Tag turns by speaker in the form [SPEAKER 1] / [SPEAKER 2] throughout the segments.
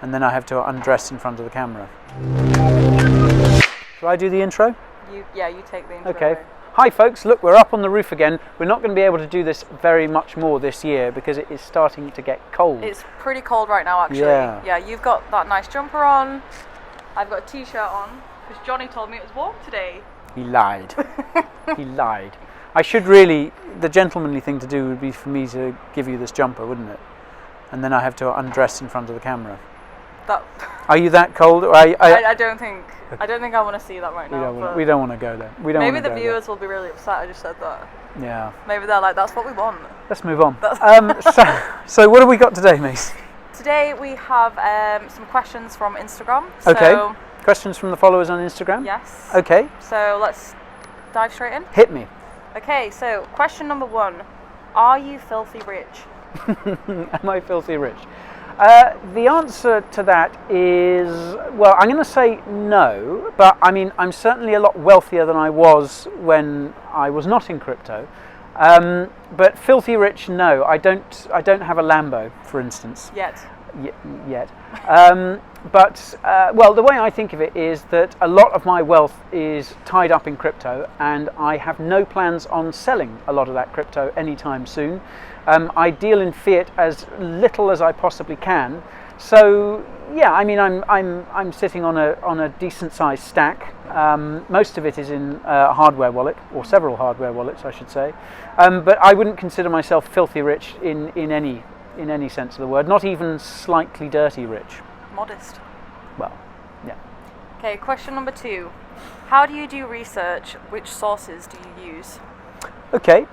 [SPEAKER 1] and then I have to undress in front of the camera. Shall I do the intro?
[SPEAKER 2] You take the intro.
[SPEAKER 1] Okay. Hi folks, look, we're up on the roof again. We're not going to be able to do this very much more this year because it is starting to get cold.
[SPEAKER 2] It's pretty cold right now, actually.
[SPEAKER 1] Yeah.
[SPEAKER 2] You've got that nice jumper on. I've got a t-shirt on because Johnny told me it was warm today.
[SPEAKER 1] He lied. He lied. I should really, the gentlemanly thing to do would be for me to give you this jumper, wouldn't it? And then I have to undress in front of the camera. Are you that cold?
[SPEAKER 2] I don't think I want to see that right now.
[SPEAKER 1] We don't want to go there.
[SPEAKER 2] Maybe the viewers will be really upset I just said that.
[SPEAKER 1] Yeah.
[SPEAKER 2] Maybe they're like, that's what we want.
[SPEAKER 1] Let's move on. So what have we got today, Mace?
[SPEAKER 2] Today we have some questions from Instagram.
[SPEAKER 1] Okay. Questions from the followers on Instagram?
[SPEAKER 2] Yes.
[SPEAKER 1] Okay.
[SPEAKER 2] So let's dive straight in.
[SPEAKER 1] Hit me.
[SPEAKER 2] Okay, so question number 1. Are you filthy rich?
[SPEAKER 1] Am I filthy rich? The answer to that is, well, I'm going to say no, but I mean, I'm certainly a lot wealthier than I was when I was not in crypto. But filthy rich, no. I don't have a Lambo, for instance.
[SPEAKER 2] Yet.
[SPEAKER 1] But well, the way I think of it is that a lot of my wealth is tied up in crypto, and I have no plans on selling a lot of that crypto anytime soon. I deal in fiat as little as I possibly can. So yeah, I mean, I'm sitting on a decent sized stack. Most of it is in a hardware wallet, or several hardware wallets, I should say. But I wouldn't consider myself filthy rich in any sense of the word. Not even slightly dirty rich.
[SPEAKER 2] Modest.
[SPEAKER 1] Well, yeah.
[SPEAKER 2] Okay, question number 2. How do you do research? Which sources do you use?
[SPEAKER 1] Okay.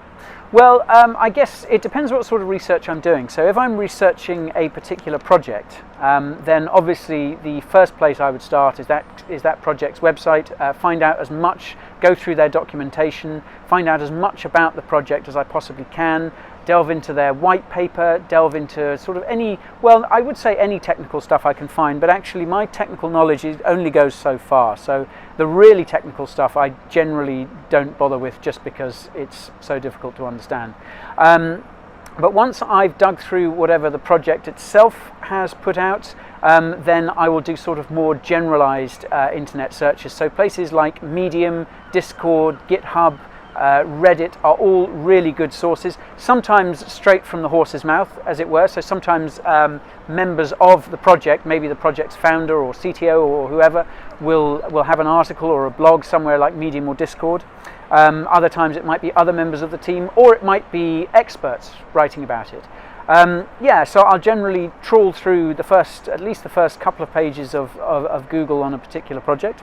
[SPEAKER 1] Well, I guess it depends what sort of research I'm doing. So if I'm researching a particular project, then obviously the first place I would start is that project's website, find out as much, go through their documentation, find out as much about the project as I possibly can, delve into their white paper, delve into sort of I would say any technical stuff I can find, but actually my technical knowledge only goes so far. So the really technical stuff I generally don't bother with just because it's so difficult to understand. But once I've dug through whatever the project itself has put out, then I will do sort of more generalized internet searches. So places like Medium, Discord, GitHub, Reddit are all really good sources, sometimes straight from the horse's mouth, as it were. So sometimes members of the project, maybe the project's founder or CTO or whoever, will have an article or a blog somewhere like Medium or Discord. Other times it might be other members of the team, or it might be experts writing about it. So I'll generally trawl through at least the first couple of pages of Google on a particular project.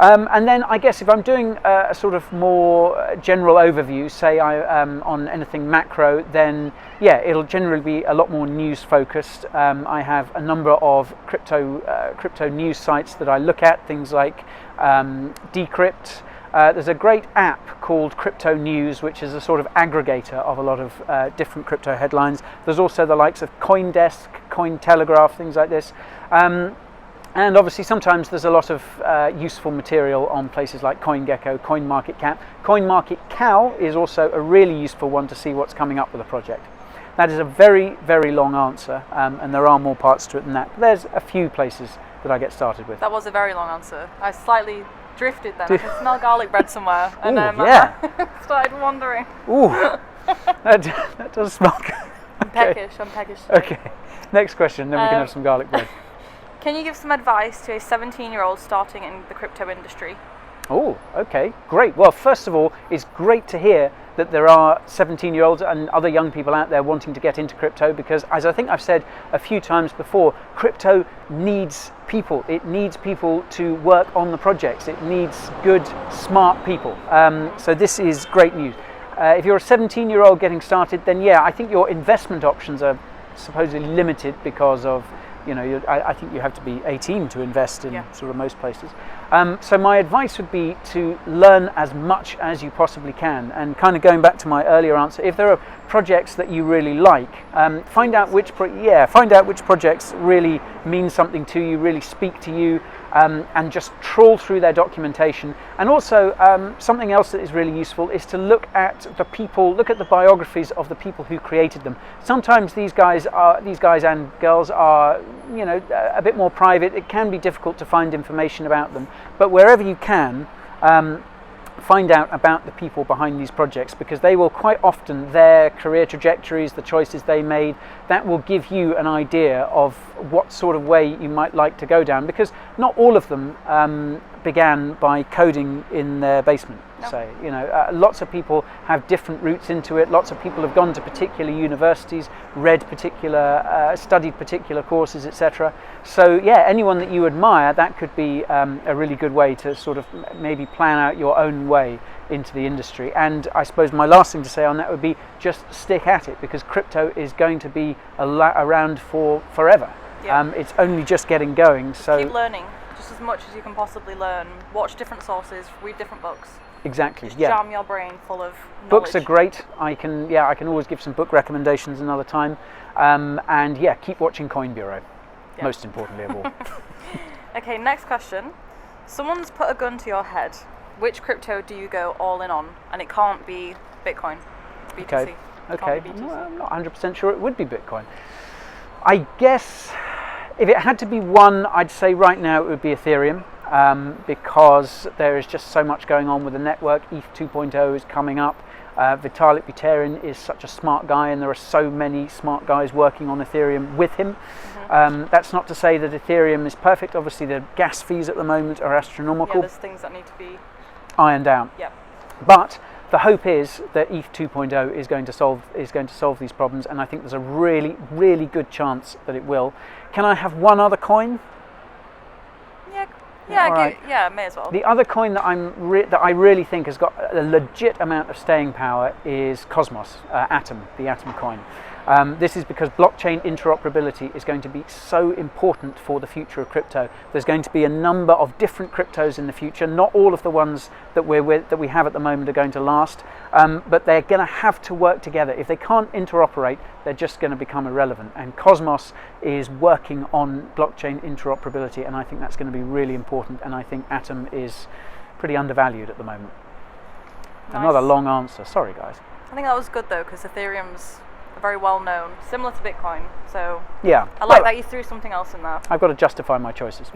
[SPEAKER 1] And then I guess if I'm doing a sort of more general overview, say on anything macro, then yeah, it'll generally be a lot more news focused. I have a number of crypto news sites that I look at, things like Decrypt. There's a great app called Crypto News, which is a sort of aggregator of a lot of different crypto headlines. There's also the likes of CoinDesk, Cointelegraph, things like this. And obviously sometimes there's a lot of useful material on places like CoinGecko, CoinMarketCap. CoinMarketCow is also a really useful one to see what's coming up with a project. That is a very, very long answer, and there are more parts to it than that. But there's a few places that I get started with.
[SPEAKER 2] That was a very long answer. I slightly drifted then. I can smell garlic bread somewhere. And
[SPEAKER 1] yeah.
[SPEAKER 2] I started wandering.
[SPEAKER 1] Ooh, that does smell good.
[SPEAKER 2] I'm peckish.
[SPEAKER 1] Okay, next question, then we can have some garlic bread.
[SPEAKER 2] Can you give some advice to a 17-year-old starting in the crypto industry?
[SPEAKER 1] Oh, okay, great. Well, first of all, it's great to hear that there are 17-year-olds and other young people out there wanting to get into crypto, because as I think I've said a few times before, crypto needs people. It needs people to work on the projects. It needs good, smart people. So this is great news. If you're a 17-year-old getting started, then yeah, I think your investment options are supposedly limited because of, I think you have to be 18 to invest in sort of most places. So my advice would be to learn as much as you possibly can, and kind of going back to my earlier answer, if there are projects that you really like, find out which projects really mean something to you, really speak to you, and just trawl through their documentation. And also something else that is really useful is to look at the biographies of the people who created them. Sometimes these guys and girls are, a bit more private. It can be difficult to find information about them, but wherever you can, find out about the people behind these projects, because they will quite often, their career trajectories, the choices they made, that will give you an idea of what sort of way you might like to go down, because not all of them began by coding in their basement.
[SPEAKER 2] No.
[SPEAKER 1] Say, lots of people have different routes into it. Lots of people have gone to particular universities, studied particular courses, etc. So yeah, anyone that you admire, that could be a really good way to sort of maybe plan out your own way into the industry. And I suppose my last thing to say on that would be just stick at it, because crypto is going to be around for forever.
[SPEAKER 2] Yeah.
[SPEAKER 1] It's only just getting going. So
[SPEAKER 2] keep learning just as much as you can possibly learn. Watch different sources, read different books.
[SPEAKER 1] Exactly.
[SPEAKER 2] Just
[SPEAKER 1] yeah.
[SPEAKER 2] jam your brain full of knowledge.
[SPEAKER 1] Books are great. I can always give some book recommendations another time. And yeah, keep watching Coin Bureau.
[SPEAKER 2] Yeah.
[SPEAKER 1] Most importantly of all.
[SPEAKER 2] Okay, next question. Someone's put a gun to your head. Which crypto do you go all in on? And it can't be Bitcoin. BTC.
[SPEAKER 1] Okay.
[SPEAKER 2] Can't be BTC.
[SPEAKER 1] No, I'm not 100% sure it would be Bitcoin. I guess if it had to be one, I'd say right now it would be Ethereum. Because there is just so much going on with the network. ETH 2.0 is coming up. Vitalik Buterin is such a smart guy, and there are so many smart guys working on Ethereum with him. Mm-hmm. That's not to say that Ethereum is perfect. Obviously, the gas fees at the moment are astronomical.
[SPEAKER 2] Yeah, there's things that need to be
[SPEAKER 1] ironed out.
[SPEAKER 2] Yep.
[SPEAKER 1] But the hope is that ETH 2.0 is going to solve these problems, and I think there's a really, really good chance that it will. Can I have one other coin?
[SPEAKER 2] Yeah, may as well.
[SPEAKER 1] The other coin that I really think has got a legit amount of staying power is Cosmos, Atom, the Atom coin. This is because blockchain interoperability is going to be so important for the future of crypto. There's going to be a number of different cryptos in the future. Not all of the ones that we have at the moment are going to last, but they're going to have to work together. If they can't interoperate, they're just going to become irrelevant. And Cosmos is working on blockchain interoperability, and I think that's going to be really important. And I think Atom is pretty undervalued at the moment.
[SPEAKER 2] Nice.
[SPEAKER 1] Another long answer. Sorry, guys.
[SPEAKER 2] I think that was good though, because Ethereum's very well known, similar to Bitcoin. So
[SPEAKER 1] yeah,
[SPEAKER 2] I like that you threw something else in there.
[SPEAKER 1] I've got to justify my choices.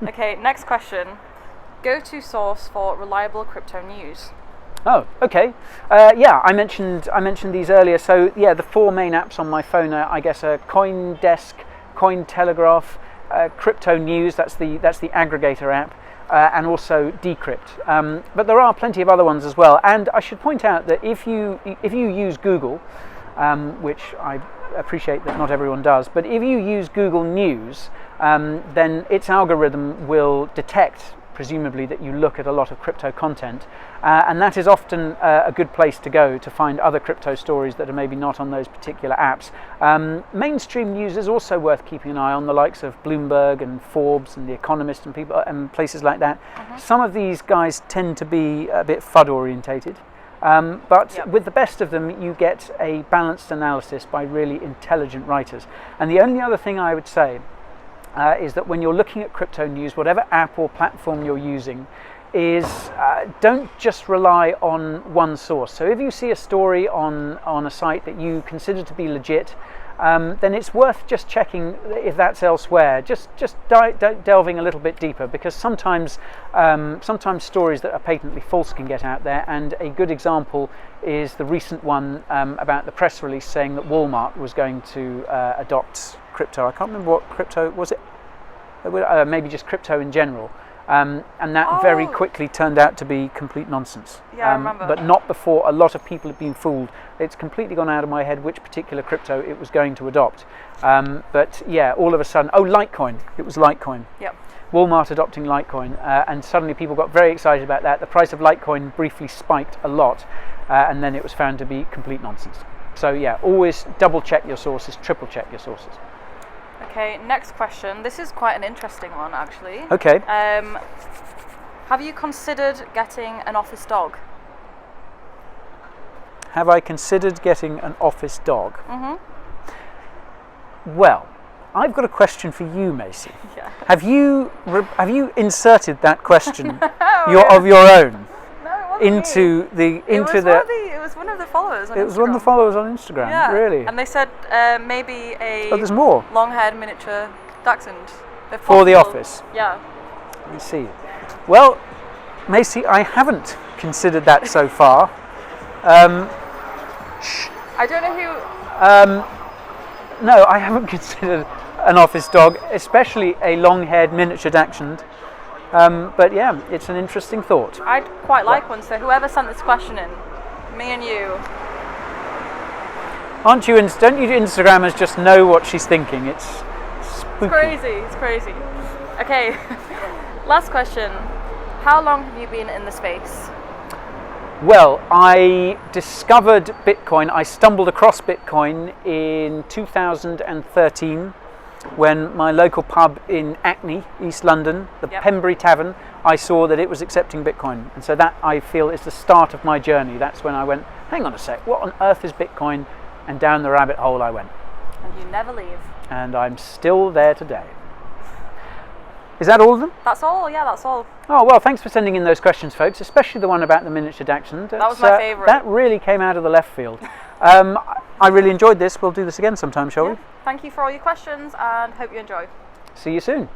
[SPEAKER 2] Okay, next question. Go-to source for reliable crypto news.
[SPEAKER 1] Oh, okay. Yeah, I mentioned these earlier. So yeah, the four main apps on my phone are, I guess, CoinDesk, Cointelegraph, Crypto News. That's the aggregator app. And also Decrypt, but there are plenty of other ones as well. And I should point out that if you use Google, which I appreciate that not everyone does, but if you use Google News, then its algorithm will detect, presumably, that you look at a lot of crypto content, and that is often a good place to go to find other crypto stories that are maybe not on those particular apps. Mainstream news is also worth keeping an eye on, the likes of Bloomberg and Forbes and The Economist and people and places like that. Mm-hmm. Some of these guys tend to be a bit FUD orientated, but
[SPEAKER 2] yep.
[SPEAKER 1] With the best of them you get a balanced analysis by really intelligent writers. And the only other thing I would say is that when you're looking at crypto news, whatever app or platform you're using, is don't just rely on one source. So if you see a story on a site that you consider to be legit, then it's worth just checking if that's elsewhere. Just delving a little bit deeper, because sometimes stories that are patently false can get out there. And a good example is the recent one about the press release saying that Walmart was going to adopt crypto. I can't remember what crypto was it. Maybe just crypto in general. And that very quickly turned out to be complete nonsense.
[SPEAKER 2] Yeah, I remember.
[SPEAKER 1] But not before a lot of people have been fooled. It's completely gone out of my head which particular crypto it was going to adopt. But yeah, all of a sudden, Litecoin. It was Litecoin.
[SPEAKER 2] Yep.
[SPEAKER 1] Walmart adopting Litecoin, and suddenly people got very excited about that. The price of Litecoin briefly spiked a lot, and then it was found to be complete nonsense. So yeah, always double check your sources, triple check your sources.
[SPEAKER 2] Okay, next question. This is quite an interesting one, actually.
[SPEAKER 1] Okay.
[SPEAKER 2] Have you considered getting an office dog?
[SPEAKER 1] Have I considered getting an office dog?
[SPEAKER 2] Mm-hmm.
[SPEAKER 1] Well, I've got a question for you, Macy.
[SPEAKER 2] Yeah.
[SPEAKER 1] Have you inserted that question
[SPEAKER 2] Oh,
[SPEAKER 1] of your own
[SPEAKER 2] No, it wasn't me.
[SPEAKER 1] into the
[SPEAKER 2] It was one of the followers on
[SPEAKER 1] It was one of the
[SPEAKER 2] Instagram.
[SPEAKER 1] followers on Instagram.
[SPEAKER 2] Yeah.
[SPEAKER 1] Really?
[SPEAKER 2] And they said maybe a
[SPEAKER 1] Oh, there's more
[SPEAKER 2] long-haired miniature dachshund. If
[SPEAKER 1] for the
[SPEAKER 2] possible.
[SPEAKER 1] office.
[SPEAKER 2] Yeah.
[SPEAKER 1] Let me see. Well, Macy, I haven't considered that so far.
[SPEAKER 2] I don't know who.
[SPEAKER 1] No, I haven't considered an office dog, especially a long-haired miniature dachshund. But yeah, it's an interesting thought.
[SPEAKER 2] I'd quite like one. So whoever sent this question in, me and you.
[SPEAKER 1] Don't you Instagrammers just know what she's thinking? It's spooky.
[SPEAKER 2] It's crazy. Okay. Last question. How long have you been in the space?
[SPEAKER 1] Well, I discovered Bitcoin. I stumbled across Bitcoin in 2013 when my local pub in Hackney, East London, the
[SPEAKER 2] Yep.
[SPEAKER 1] Pembury Tavern, I saw that it was accepting Bitcoin. And so that, I feel, is the start of my journey. That's when I went, hang on a sec, what on earth is Bitcoin? And down the rabbit hole I went.
[SPEAKER 2] And you never leave.
[SPEAKER 1] And I'm still there today. Is that all of them?
[SPEAKER 2] That's all. Yeah, that's all.
[SPEAKER 1] Oh, well, thanks for sending in those questions, folks, especially the one about the miniature dachshund.
[SPEAKER 2] That was my favourite.
[SPEAKER 1] That really came out of the left field. I really enjoyed this. We'll do this again sometime, shall we?
[SPEAKER 2] Thank you for all your questions and hope you enjoy.
[SPEAKER 1] See you soon.